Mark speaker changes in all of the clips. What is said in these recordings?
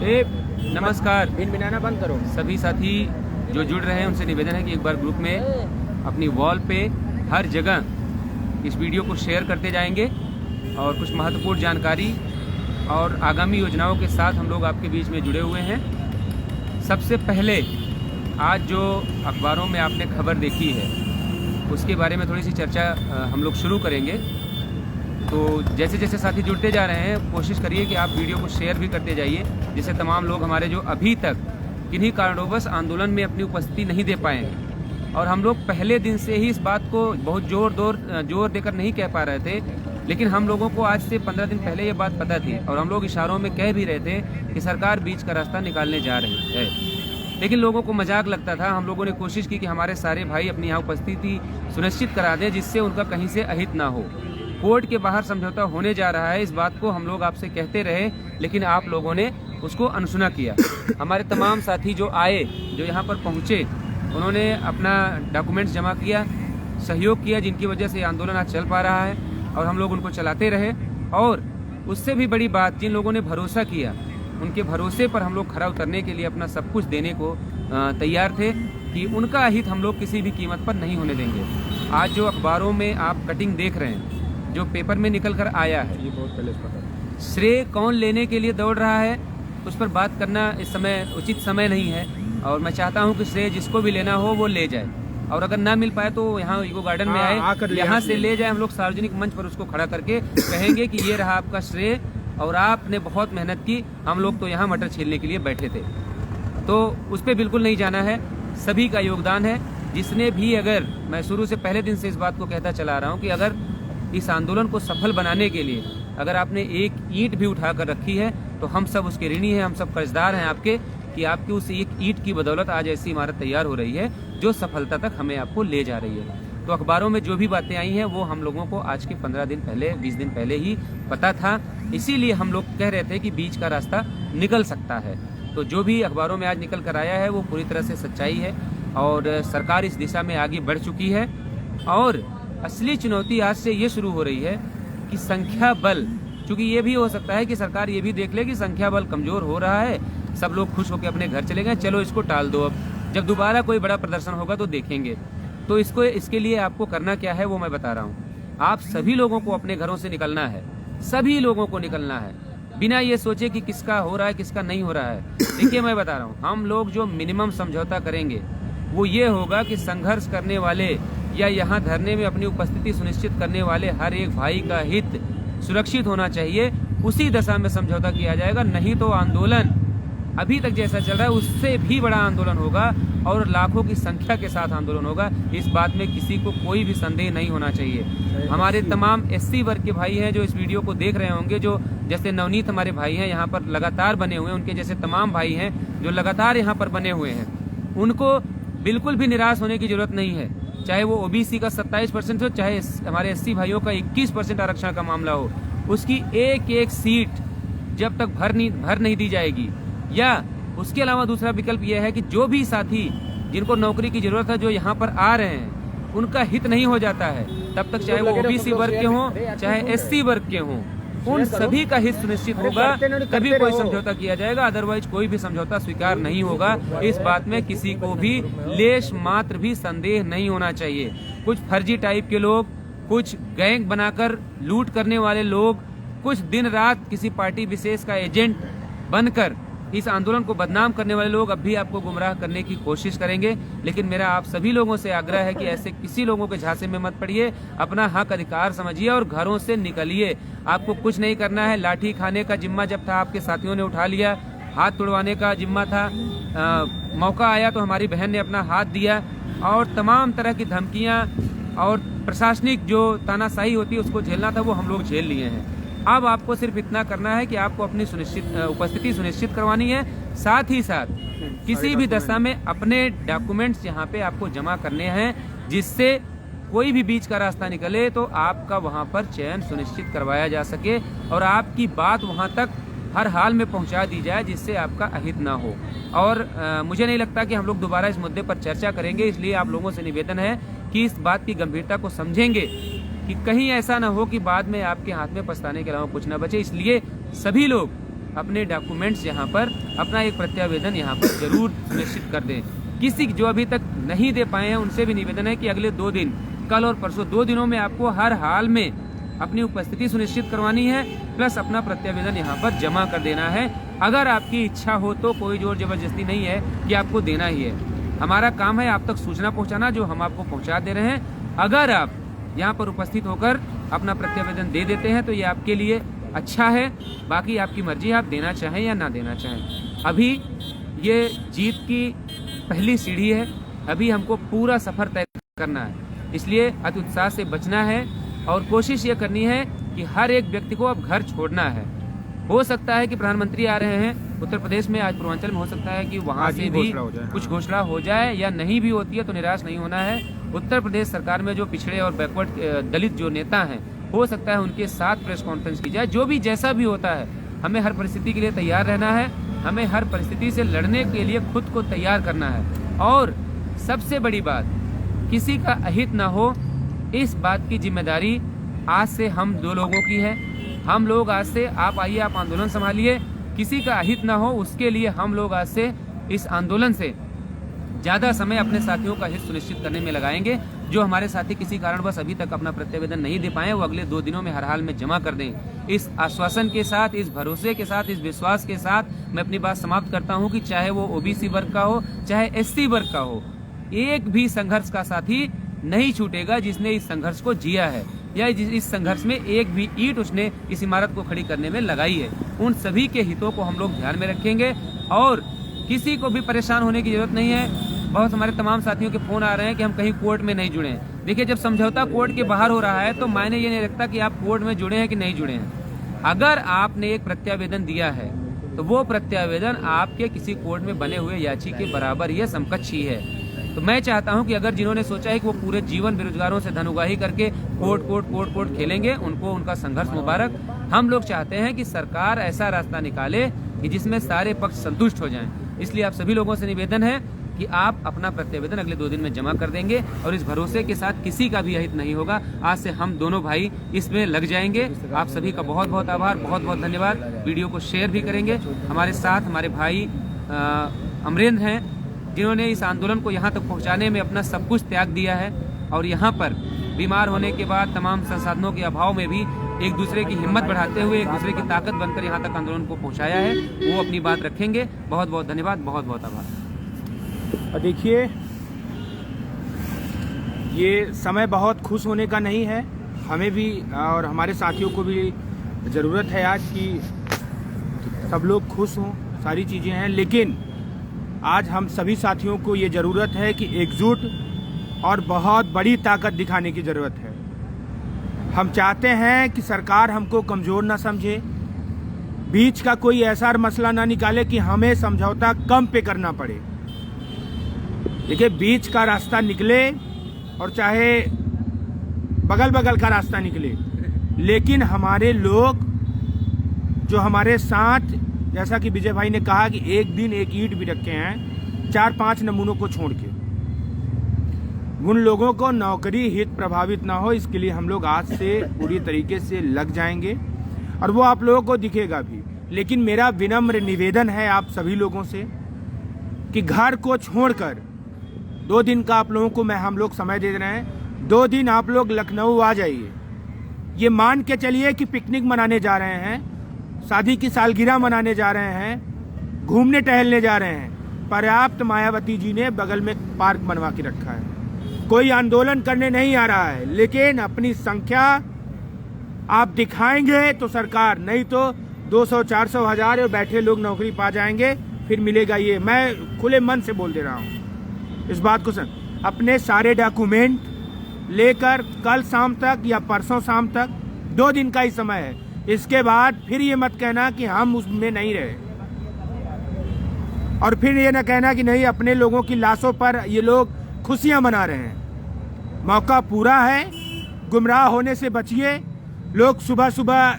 Speaker 1: नमस्कार।
Speaker 2: बिन बनाना बंद करो।
Speaker 1: सभी साथी जो जुड़ रहे हैं उनसे निवेदन है कि एक बार ग्रुप में अपनी वॉल पे हर जगह इस वीडियो को शेयर करते जाएंगे और कुछ महत्वपूर्ण जानकारी और आगामी योजनाओं के साथ हम लोग आपके बीच में जुड़े हुए हैं। सबसे पहले आज जो अखबारों में आपने खबर देखी है उसके बारे में थोड़ी सी चर्चा हम लोग शुरू करेंगे। तो जैसे जैसे साथी जुड़ते जा रहे हैं कोशिश करिए कि आप वीडियो को शेयर भी करते जाइए, जिससे तमाम लोग हमारे जो अभी तक किन्हीं कारणवश आंदोलन में अपनी उपस्थिति नहीं दे पाए हैं, और हम लोग पहले दिन से ही इस बात को बहुत जोर देकर नहीं कह पा रहे थे, लेकिन हम लोगों को आज से 15 दिन पहले ये बात पता थी और हम लोग इशारों में कह भी रहे थे कि सरकार बीच का रास्ता निकालने जा रही है। लेकिन लोगों को मजाक लगता था। हम लोगों ने कोशिश की कि हमारे सारे भाई अपनी यहाँ उपस्थिति सुनिश्चित करा दें, जिससे उनका कहीं से अहित ना हो। कोर्ट के बाहर समझौता होने जा रहा है, इस बात को हम लोग आपसे कहते रहे, लेकिन आप लोगों ने उसको अनसुना किया। हमारे तमाम साथी जो आए, जो यहाँ पर पहुँचे, उन्होंने अपना डॉक्यूमेंट्स जमा किया, सहयोग किया, जिनकी वजह से आंदोलन आज चल पा रहा है और हम लोग उनको चलाते रहे। और उससे भी बड़ी बात, जिन लोगों ने भरोसा किया उनके भरोसे पर हम लोग खरा उतरने के लिए अपना सब कुछ देने को तैयार थे कि उनका अहित हम लोग किसी भी कीमत पर नहीं होने देंगे। आज जो अखबारों में आप कटिंग देख रहे हैं, जो पेपर में निकल कर आया है,
Speaker 2: ये बहुत पहले
Speaker 1: श्रेय कौन लेने के लिए दौड़ रहा है उस पर बात करना इस समय उचित समय नहीं है। और मैं चाहता हूं कि श्रेय जिसको भी लेना हो वो ले जाए, और अगर ना मिल पाए तो यहाँ इको गार्डन में आए, यहाँ से ले जाए। हम लोग सार्वजनिक मंच पर उसको खड़ा करके कहेंगे कि ये रहा आपका श्रेय और आपने बहुत मेहनत की, हम लोग तो यहाँ मटर छीलने के लिए बैठे थे। तो उस पर बिल्कुल नहीं जाना है, सभी का योगदान है। जिसने भी, अगर मैं शुरू से पहले दिन से इस बात को कहता चला रहा हूँ कि अगर इस आंदोलन को सफल बनाने के लिए अगर आपने एक ईंट भी उठाकर रखी है तो हम सब उसके ऋणी हैं, हम सब कर्जदार हैं आपके, कि आपकी उस एक ईंट की बदौलत आज ऐसी इमारत तैयार हो रही है जो सफलता तक हमें आपको ले जा रही है। तो अखबारों में जो भी बातें आई हैं वो हम लोगों को आज के 15 दिन पहले, 20 दिन पहले ही पता था, इसीलिए हम लोग कह रहे थे कि बीच का रास्ता निकल सकता है। तो जो भी अखबारों में आज निकल कर आया है वो पूरी तरह से सच्चाई है और सरकार इस दिशा में आगे बढ़ चुकी है। और असली चुनौती आज से ये शुरू हो रही है कि संख्या बल, क्योंकि ये भी हो सकता है कि सरकार ये भी देख ले कि संख्या बल कमजोर हो रहा है, सब लोग खुश होकर अपने घर चले गए, चलो इसको टाल दो, अब जब दोबारा कोई बड़ा प्रदर्शन होगा तो देखेंगे। तो इसके लिए आपको करना क्या है वो मैं बता रहा हूँ। आप सभी लोगों को अपने घरों से निकलना है, सभी लोगों को निकलना है, बिना ये सोचे कि किसका हो रहा है किसका नहीं हो रहा है। देखिए मैं बता रहा हूँ, हम लोग जो मिनिमम समझौता करेंगे वो ये होगा कि संघर्ष करने वाले या यहाँ धरने में अपनी उपस्थिति सुनिश्चित करने वाले हर एक भाई का हित सुरक्षित होना चाहिए, उसी दशा में समझौता किया जाएगा। नहीं तो आंदोलन अभी तक जैसा चल रहा है उससे भी बड़ा आंदोलन होगा और लाखों की संख्या के साथ आंदोलन होगा। इस बात में किसी को कोई भी संदेह नहीं होना चाहिए। हमारे तमाम SC वर्ग के भाई हैं जो इस वीडियो को देख रहे होंगे, जो जैसे नवनीत हमारे भाई हैं यहाँ पर लगातार बने हुए हैं, उनके जैसे तमाम भाई हैं जो लगातार यहाँ पर बने हुए हैं, उनको बिल्कुल भी निराश होने की जरूरत नहीं है। चाहे वो OBC का 27% हो, चाहे हमारे SC भाइयों का 21% आरक्षण का मामला हो, उसकी एक एक सीट जब तक भर नहीं दी जाएगी, या उसके अलावा दूसरा विकल्प यह है कि जो भी साथी जिनको नौकरी की जरूरत है, जो यहाँ पर आ रहे हैं, उनका हित नहीं हो जाता है, तब तक चाहे वो OBC वर्ग के हों चाहे SC वर्ग के हों, उन सभी का हित सुनिश्चित होगा, तभी कोई समझौता किया जाएगा। अदरवाइज कोई भी समझौता स्वीकार नहीं होगा। इस बात में किसी को भी लेश मात्र भी संदेह नहीं होना चाहिए। कुछ फर्जी टाइप के लोग, कुछ गैंग बनाकर लूट करने वाले लोग, कुछ दिन रात किसी पार्टी विशेष का एजेंट बनकर इस आंदोलन को बदनाम करने वाले लोग अब भी आपको गुमराह करने की कोशिश करेंगे। लेकिन मेरा आप सभी लोगों से आग्रह है कि ऐसे किसी लोगों के झांसे में मत पड़िए, अपना हक अधिकार समझिए और घरों से निकलिए। आपको कुछ नहीं करना है। लाठी खाने का जिम्मा जब था आपके साथियों ने उठा लिया, हाथ तुड़वाने का जिम्मा था, मौका आया तो हमारी बहन ने अपना हाथ दिया, और तमाम तरह की धमकियाँ और प्रशासनिक जो तानाशाही होती है उसको झेलना था, वो हम लोग झेल लिए हैं। अब आपको सिर्फ इतना करना है कि आपको अपनी उपस्थिति सुनिश्चित करवानी है, साथ ही साथ किसी भी दशा में अपने डॉक्यूमेंट्स यहाँ पे आपको जमा करने हैं, जिससे कोई भी बीच का रास्ता निकले तो आपका वहाँ पर चयन सुनिश्चित करवाया जा सके और आपकी बात वहाँ तक हर हाल में पहुँचा दी जाए, जिससे आपका अहित ना हो। और मुझे नहीं लगता कि हम लोग दोबारा इस मुद्दे पर चर्चा करेंगे, इसलिए आप लोगों से निवेदन है कि इस बात की गंभीरता को समझेंगे कि कहीं ऐसा ना हो कि बाद में आपके हाथ में पछताने के अलावा कुछ ना बचे। इसलिए सभी लोग अपने डॉक्यूमेंट्स यहाँ पर, अपना एक प्रत्यावेदन यहाँ पर जरूर सुनिश्चित कर दें। किसी जो अभी तक नहीं दे पाए हैं उनसे भी निवेदन है कि अगले 2 दिन, कल और परसों 2 दिनों में आपको हर हाल में अपनी उपस्थिति सुनिश्चित करवानी है, प्लस अपना प्रत्यावेदन यहाँ पर जमा कर देना है। अगर आपकी इच्छा हो तो कोई जोर जबरदस्ती नहीं है कि आपको देना ही है। हमारा काम है आप तक सूचना पहुँचाना, जो हम आपको पहुँचा दे रहे हैं। अगर आप यहाँ पर उपस्थित होकर अपना प्रत्यावेदन दे देते हैं तो ये आपके लिए अच्छा है, बाकी आपकी मर्जी है, आप देना चाहें या ना देना चाहें। अभी ये जीत की पहली सीढ़ी है, अभी हमको पूरा सफर तय करना है, इसलिए अति उत्साह से बचना है और कोशिश ये करनी है कि हर एक व्यक्ति को अब घर छोड़ना है। हो सकता है कि प्रधानमंत्री आ रहे हैं उत्तर प्रदेश में, आज पूर्वांचल में, हो सकता है कि वहाँ से भी कुछ घोषणा हो जाए या नहीं भी होती है तो निराश नहीं होना है। उत्तर प्रदेश सरकार में जो पिछड़े और बैकवर्ड दलित जो नेता हैं, हो सकता है उनके साथ प्रेस कॉन्फ्रेंस की जाए। जो भी जैसा भी होता है, हमें हर परिस्थिति के लिए तैयार रहना है, हमें हर परिस्थिति से लड़ने के लिए खुद को तैयार करना है। और सबसे बड़ी बात, किसी का अहित ना हो, इस बात की जिम्मेदारी आज से हम 2 लोगों की है। हम लोग आज से, आप आइए, आप आंदोलन संभालिए, किसी का अहित ना हो उसके लिए हम लोग आज से इस आंदोलन से ज़्यादा समय अपने साथियों का हित सुनिश्चित करने में लगाएंगे। जो हमारे साथी किसी कारणवश अभी तक अपना प्रत्यावेदन नहीं दे पाए, वो अगले 2 दिनों में हर हाल में जमा कर दें। इस आश्वासन के साथ, इस भरोसे के साथ, इस विश्वास के साथ मैं अपनी बात समाप्त करता हूं कि चाहे वो ओबीसी वर्ग का हो, चाहे एससी वर्ग का हो, एक भी संघर्ष का साथी नहीं छूटेगा जिसने इस संघर्ष को जिया है या इस संघर्ष में एक भी ईंट उसने इस इमारत को खड़ी करने में लगाई है। उन सभी के हितों को हम लोग ध्यान में रखेंगे और किसी को भी परेशान होने की जरूरत नहीं है। बहुत हमारे तमाम साथियों के फोन आ रहे हैं कि हम कहीं कोर्ट में नहीं जुड़े हैं। देखिए, जब समझौता कोर्ट के बाहर हो रहा है तो मायने ये नहीं रखता कि आप कोर्ट में जुड़े हैं कि नहीं जुड़े हैं। अगर आपने एक प्रत्यावेदन दिया है तो वो प्रत्यावेदन आपके किसी कोर्ट में बने हुए याची के बराबर ही समकक्ष ही है। तो मैं चाहता हूं कि अगर जिन्होंने सोचा है कि वो पूरे जीवन बेरोजगारों से धन उगाही करके कोर्ट खेलेंगे, उनको उनका संघर्ष मुबारक। हम लोग चाहते हैं कि सरकार ऐसा रास्ता निकाले कि जिसमें सारे पक्ष संतुष्ट हो जाएं। इसलिए आप सभी लोगों से निवेदन है कि आप अपना प्रत्यावेदन अगले 2 दिन में जमा कर देंगे और इस भरोसे के साथ किसी का भी अहित नहीं होगा। आज से हम दोनों भाई इसमें लग जाएंगे। आप सभी का बहुत बहुत आभार, बहुत बहुत धन्यवाद। वीडियो को शेयर भी करेंगे। हमारे साथ हमारे भाई अमरेंद्र हैं, जिन्होंने इस आंदोलन को यहाँ तक पहुँचाने में अपना सब कुछ त्याग दिया है और यहाँ पर बीमार होने के बाद तमाम संसाधनों के अभाव में भी एक दूसरे की हिम्मत बढ़ाते हुए, एक दूसरे की ताकत बनकर यहाँ तक आंदोलन को पहुँचाया है। वो अपनी बात रखेंगे। बहुत बहुत धन्यवाद, बहुत बहुत आभार।
Speaker 2: देखिए, ये समय बहुत खुश होने का नहीं है। हमें भी और हमारे साथियों को भी ज़रूरत है आज कि सब लोग खुश हों, सारी चीज़ें हैं, लेकिन आज हम सभी साथियों को ये ज़रूरत है कि एकजुट और बहुत बड़ी ताकत दिखाने की ज़रूरत है। हम चाहते हैं कि सरकार हमको कमज़ोर ना समझे, बीच का कोई ऐसा मसला ना निकाले कि हमें समझौता कम पे करना पड़े। देखिए, बीच का रास्ता निकले और चाहे बगल बगल का रास्ता निकले, लेकिन हमारे लोग जो हमारे साथ, जैसा कि विजय भाई ने कहा कि एक दिन एक ईंट भी रखे हैं 4-5 नमूनों को छोड़ के, उन लोगों को नौकरी हित प्रभावित ना हो, इसके लिए हम लोग आज से पूरी तरीके से लग जाएंगे और वो आप लोगों को दिखेगा भी। लेकिन मेरा विनम्र निवेदन है आप सभी लोगों से कि घर को छोड़कर 2 दिन का आप लोगों को हम लोग समय दे रहे हैं। 2 दिन आप लोग लखनऊ आ जाइए। ये मान के चलिए कि पिकनिक मनाने जा रहे हैं, शादी की सालगिरह मनाने जा रहे हैं, घूमने टहलने जा रहे हैं। पर्याप्त मायावती जी ने बगल में पार्क बनवा के रखा है। कोई आंदोलन करने नहीं आ रहा है, लेकिन अपनी संख्या आप दिखाएंगे तो सरकार, नहीं तो 200-400 हज़ार और बैठे लोग नौकरी पा जाएंगे, फिर मिलेगा। ये मैं खुले मन से बोल दे रहा हूँ इस बात को। अपने सारे डॉक्यूमेंट लेकर कल शाम तक या परसों शाम तक, 2 दिन का ही समय है। इसके बाद फिर ये मत कहना कि हम उसमें नहीं रहे, और फिर ये ना कहना कि नहीं, अपने लोगों की लाशों पर ये लोग खुशियां मना रहे हैं। मौका पूरा है, गुमराह होने से बचिए। लोग सुबह सुबह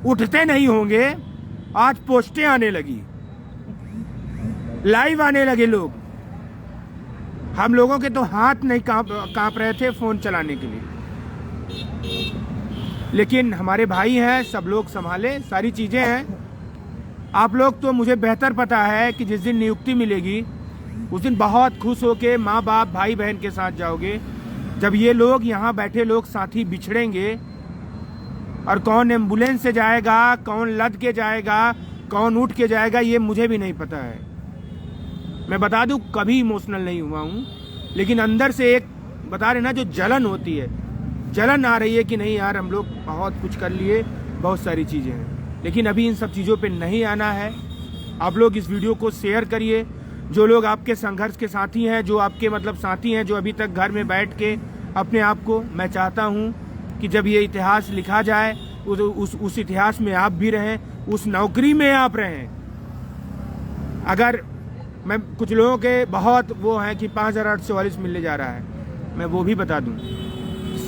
Speaker 2: उठते नहीं होंगे, आज पोस्टें आने लगी, लाइव आने लगे लोग। हम लोगों के तो हाथ नहीं कांप रहे थे फोन चलाने के लिए, लेकिन हमारे भाई हैं, सब लोग संभाले, सारी चीजें हैं। आप लोग तो मुझे बेहतर पता है कि जिस दिन नियुक्ति मिलेगी उस दिन बहुत खुश होके माँ बाप भाई बहन के साथ जाओगे। जब ये लोग यहाँ बैठे लोग साथी बिछड़ेंगे और कौन एम्बुलेंस से जाएगा, कौन लद के जाएगा, कौन उठ के जाएगा, ये मुझे भी नहीं पता है। मैं बता दूं कभी इमोशनल नहीं हुआ हूँ, लेकिन अंदर से एक बता रहे ना जो जलन होती है, जलन आ रही है कि नहीं यार हम लोग बहुत कुछ कर लिए, बहुत सारी चीज़ें हैं, लेकिन अभी इन सब चीज़ों पे नहीं आना है। आप लोग इस वीडियो को शेयर करिए। जो लोग आपके संघर्ष के साथी हैं, जो आपके मतलब साथी हैं, जो अभी तक घर में बैठ के अपने आप को, मैं चाहता हूं कि जब ये इतिहास लिखा जाए उस इतिहास में आप भी रहें, उस नौकरी में आप रहें। अगर मैं कुछ लोगों के बहुत वो हैं कि 5844 मिलने जा रहा है, मैं वो भी बता दूं,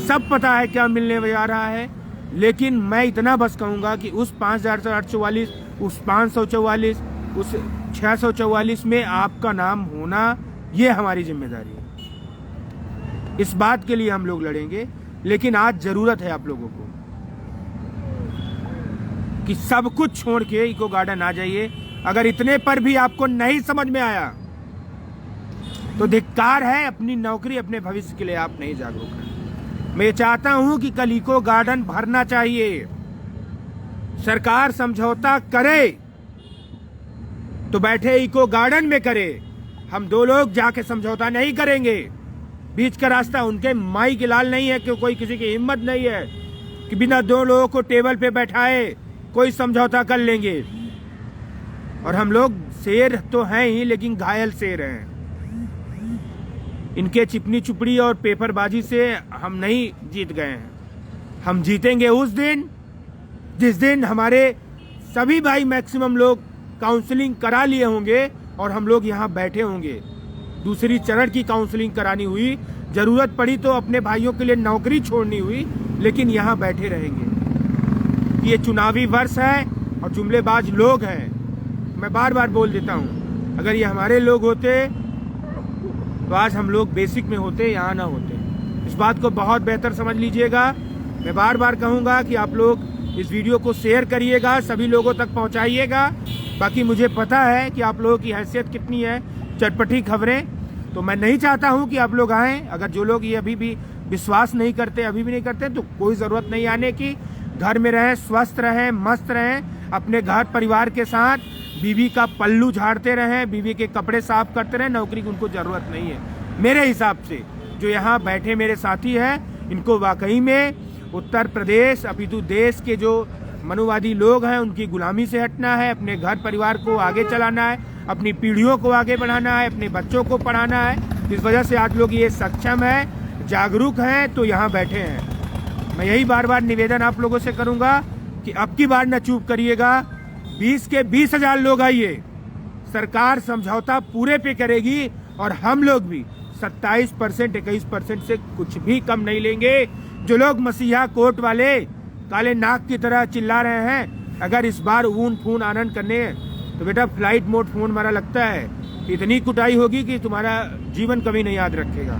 Speaker 2: सब पता है क्या मिलने जा रहा है, लेकिन मैं इतना बस कहूँगा कि उस 5844, उस 544, उस 644 में आपका नाम होना ये हमारी जिम्मेदारी है। इस बात के लिए हम लोग लड़ेंगे, लेकिन आज जरूरत है आप लोगों को कि सब कुछ छोड़ के इको गार्डन आ जाइए। अगर इतने पर भी आपको नहीं समझ में आया तो धिक्कार है, अपनी नौकरी अपने भविष्य के लिए आप नहीं जागरूक हैं। मैं चाहता हूं कि कल इको गार्डन भरना चाहिए। सरकार समझौता करे तो बैठे इको गार्डन में करे। हम दो लोग जाके समझौता नहीं करेंगे। बीच का रास्ता उनके माई के लाल नहीं है कि कोई किसी की हिम्मत नहीं है कि बिना दो लोगों को टेबल पे बैठाए कोई समझौता कर लेंगे। और हम लोग शेर तो हैं ही, लेकिन घायल शेर हैं। इनके चिपनी चुपड़ी और पेपरबाजी से हम नहीं जीत गए हैं। हम जीतेंगे उस दिन जिस दिन हमारे सभी भाई मैक्सिमम लोग काउंसलिंग करा लिए होंगे और हम लोग यहाँ बैठे होंगे। दूसरी चरण की काउंसलिंग करानी हुई, जरूरत पड़ी तो अपने भाइयों के लिए नौकरी छोड़नी हुई, लेकिन यहाँ बैठे रहेंगे। ये चुनावी वर्ष है और जुमलेबाज लोग हैं। मैं बार बार बोल देता हूँ, अगर ये हमारे लोग होते तो आज हम लोग बेसिक में होते, यहाँ ना होते। इस बात को बहुत बेहतर समझ लीजिएगा। मैं बार बार कहूँगा कि आप लोग इस वीडियो को शेयर करिएगा, सभी लोगों तक पहुँचाइएगा। बाकी मुझे पता है कि आप लोगों की हैसियत कितनी है, चटपटी खबरें, तो मैं नहीं चाहता हूं कि आप लोग आएँ। अगर जो लोग ये अभी भी विश्वास नहीं करते, अभी भी नहीं करते, तो कोई ज़रूरत नहीं आने की। घर में रहें, स्वस्थ रहें, मस्त रहें, अपने घर परिवार के साथ बीवी का पल्लू झाड़ते रहें, बीवी के कपड़े साफ करते रहें। नौकरी की उनको ज़रूरत नहीं है मेरे हिसाब से। जो यहाँ बैठे मेरे साथी हैं, इनको वाकई में उत्तर प्रदेश अपितु देश के जो मनुवादी लोग हैं उनकी गुलामी से हटना है, अपने घर परिवार को आगे चलाना है, अपनी पीढ़ियों को आगे बढ़ाना है, अपने बच्चों को पढ़ाना है। इस वजह से आज लोग ये सक्षम है, जागरूक हैं, तो यहाँ बैठे हैं। मैं यही बार बार निवेदन आप लोगों से करूँगा कि अब की बार न चूप करिएगा। 20 के 20,000 लोग आइए, सरकार समझौता पूरे पे करेगी और हम लोग भी 27%, 21% से कुछ भी कम नहीं लेंगे। जो लोग मसीहा कोट वाले काले नाक की तरह चिल्ला रहे हैं, अगर इस बार ऊन फून आनंद करने तो बेटा फ्लाइट मोड फोन हमारा लगता है इतनी कुटाई होगी कि तुम्हारा जीवन कभी नहीं याद रखेगा।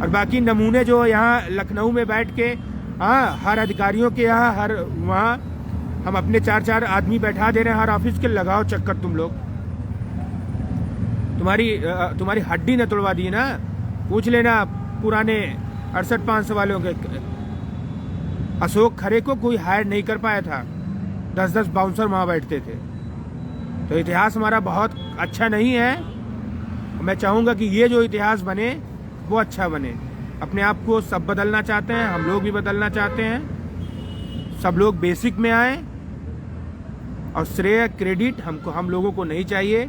Speaker 2: और बाकी नमूने जो यहाँ लखनऊ में बैठ के हर अधिकारियों के यहाँ हर वहाँ हम अपने 4-4 आदमी बैठा दे रहे हैं हर ऑफिस के। लगाओ चक्कर तुम लोग, तुम्हारी हड्डी न तोड़वा दी ना। पूछ लेना पुराने 68-500 वालों के। अशोक खरे को कोई हायर नहीं कर पाया था, 10-10 बाउंसर वहाँ बैठते थे। तो इतिहास हमारा बहुत अच्छा नहीं है। मैं चाहूँगा कि ये जो इतिहास बने वो अच्छा बने। अपने आप को सब बदलना चाहते हैं, हम लोग भी बदलना चाहते हैं। सब लोग बेसिक में आए और श्रेय क्रेडिट हम लोगों को नहीं चाहिए,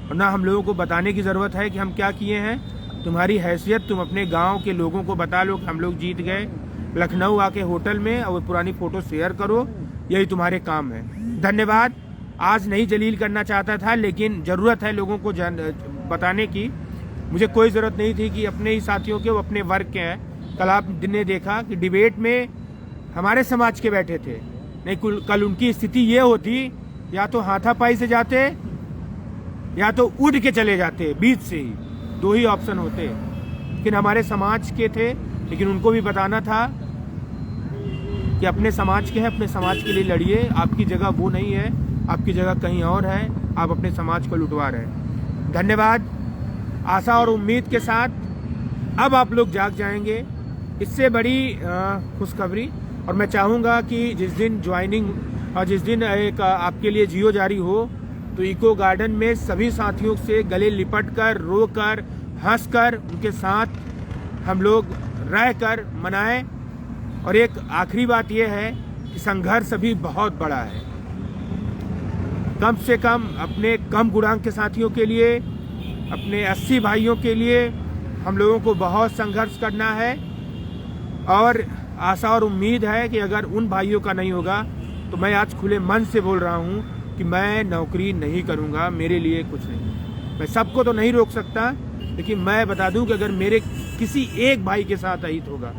Speaker 2: और ना हम लोगों को बताने की ज़रूरत है कि हम क्या किए हैं। तुम्हारी हैसियत तुम अपने गांव के लोगों को बता लो कि हम लोग जीत गए। लखनऊ आके होटल में और पुरानी फ़ोटो शेयर करो, यही तुम्हारे काम है। धन्यवाद। आज नहीं जलील करना चाहता था, लेकिन ज़रूरत है लोगों को बताने की। मुझे कोई ज़रूरत नहीं थी कि अपने ही साथियों के, वो अपने वर्ग के हैं। कल आपने देखा कि डिबेट में हमारे समाज के बैठे थे, नहीं कल उनकी स्थिति ये होती या तो हाथापाई से जाते या तो उड़ के चले जाते, बीच से ही 2 ही ऑप्शन होते। लेकिन हमारे समाज के थे, लेकिन उनको भी बताना था कि अपने समाज के हैं, अपने समाज के लिए लड़िए, आपकी जगह वो नहीं है। आपकी जगह कहीं और है, आप अपने समाज को लुटवा रहे हैं। धन्यवाद। आशा और उम्मीद के साथ अब आप लोग जाग जाएंगे, इससे बड़ी खुशखबरी। और मैं चाहूँगा कि जिस दिन ज्वाइनिंग और जिस दिन एक आपके लिए जियो जारी हो, तो इको गार्डन में सभी साथियों से गले लिपट कर, रो कर, हंस कर, उनके साथ हम लोग रह कर मनाएं। और एक आखिरी बात यह है कि संघर्ष अभी बहुत बड़ा है। कम से कम अपने कम गुणांक के साथियों के लिए, अपने 80 भाइयों के लिए हम लोगों को बहुत संघर्ष करना है। और आशा और उम्मीद है कि अगर उन भाइयों का नहीं होगा, तो मैं आज खुले मन से बोल रहा हूँ कि मैं नौकरी नहीं करूँगा, मेरे लिए कुछ नहीं। मैं सबको तो नहीं रोक सकता, लेकिन मैं बता दूं कि अगर मेरे किसी एक भाई के साथ अहित होगा,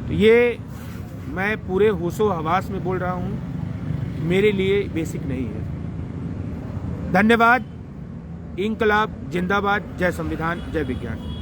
Speaker 2: तो ये मैं पूरे होशो हवास में बोल रहा हूँ, मेरे लिए बेसिक नहीं है। धन्यवाद। इंकलाब जिंदाबाद। जय संविधान, जय विज्ञान।